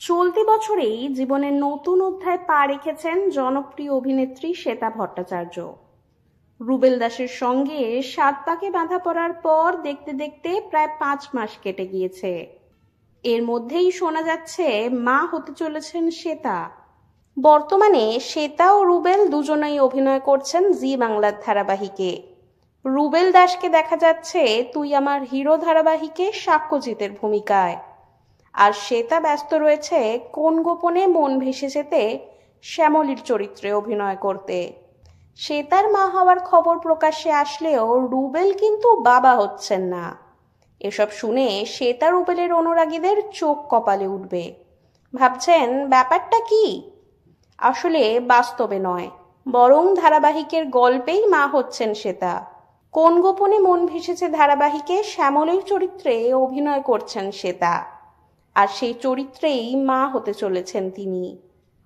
চলতি বছরেই জীবনের নতুন অধ্যায় পা রেখেছেন জনপ্রিয় অভিনেত্রী শ্বেতা ভট্টাচার্য। রুবেল দাসের সঙ্গে ৭ পাকে বাঁধা পড়ার পর দেখতে দেখতে প্রায় ৫ মাস কেটে গিয়েছে। এর মধ্যেই শোনা যাচ্ছে মা হতে চলেছেন শ্বেতা। বর্তমানে শ্বেতা ও রুবেল দুজনেই অভিনয় করছেন জি বাংলার ধারাবাহিকে। রুবেল দাসকে দেখা যাচ্ছে তুই আমার হিরো ধারাবাহিকে সাক্ষ্যজিতের ভূমিকায়, আর শ্বেতা ব্যস্ত রয়েছে কোন গোপনে মন ভেসে যেতে শ্যামলীর চরিত্রে অভিনয় করতে। শ্বেতার মা হওয়ার খবর প্রকাশ্যে আসলেও রুবেল কিন্তু বাবা হচ্ছেন না। এসব শুনে শ্বেতা রুবেলের অনুরাগীদের চোখ কপালে উঠবে। ভাবছেন ব্যাপারটা কি? আসলে বাস্তবে নয়, বরং ধারাবাহিকের গল্পেই মা হচ্ছেন শ্বেতা। কোন গোপনে মন ভেসেছে ধারাবাহিকে শ্যামলীর চরিত্রে অভিনয় করছেন শ্বেতা, আর সেই চরিত্রেই মা হতে চলেছেন তিনি।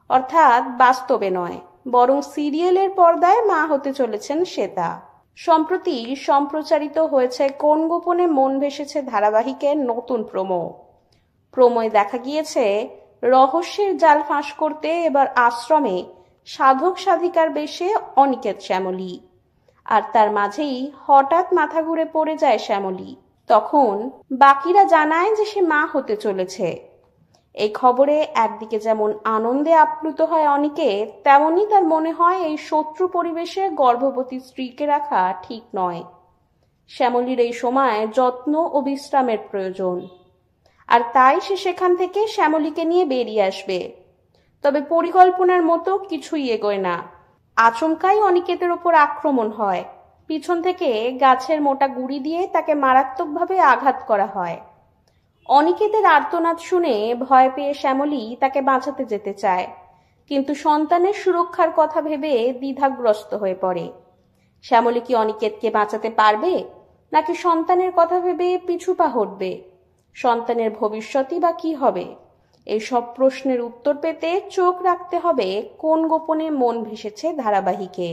অর্থাৎ বাস্তবে নয়, বরং সিরিয়ালের পর্দায় মা হতে চলেছেন শ্বেতা। সম্প্রতি সম্প্রচারিত হয়েছে কোন গোপনে মন ভেসেছে ধারাবাহিকের নতুন প্রোমোয় দেখা গিয়েছে রহস্যের জাল ফাঁস করতে এবার আশ্রমে সাধক সাধিকার বেশে অনিকেত শ্যামলী, আর তার মাঝেই হঠাৎ মাথা ঘুরে পড়ে যায় শ্যামলী। তখন বাকিরা জানায় যে সে মা হতে চলেছে। এই খবরে একদিকে যেমন আনন্দে আপ্লুত হয় অনিকেত, তেমনি তার মনে হয় এই শত্রু পরিবেশে গর্ভবতী স্ত্রীকে রাখা ঠিক নয়। শ্যামলীর এই সময় যত্ন ও বিশ্রামের প্রয়োজন, আর তাই সে সেখান থেকে শ্যামলীকে নিয়ে বেরিয়ে আসবে। তবে পরিকল্পনার মতো কিছুই এগোয় না। আচমকাই অনিকেতের ওপর আক্রমণ হয়। পিছন থেকে গাছের মোটা গুড়ি দিয়ে তাকে মারাত্মকভাবে আঘাত করা হয়। অনিকেতের আর্তনাদ শুনে ভয় পেয়ে শ্যামলী তাকে বাঁচাতে যেতে চায়, কিন্তু সন্তানের সুরক্ষার কথা ভেবে দ্বিধাগ্রস্ত হয়ে পড়ে। শ্যামলী কি অনিকেতকে বাঁচাতে পারবে, নাকি সন্তানের কথা ভেবে পিছুপা হটবে? সন্তানের ভবিষ্যৎই বা কি হবে? এই সব প্রশ্নের উত্তর পেতে চোখ রাখতে হবে কোন গোপনে মন ভেসেছে ধারাবাহিকে।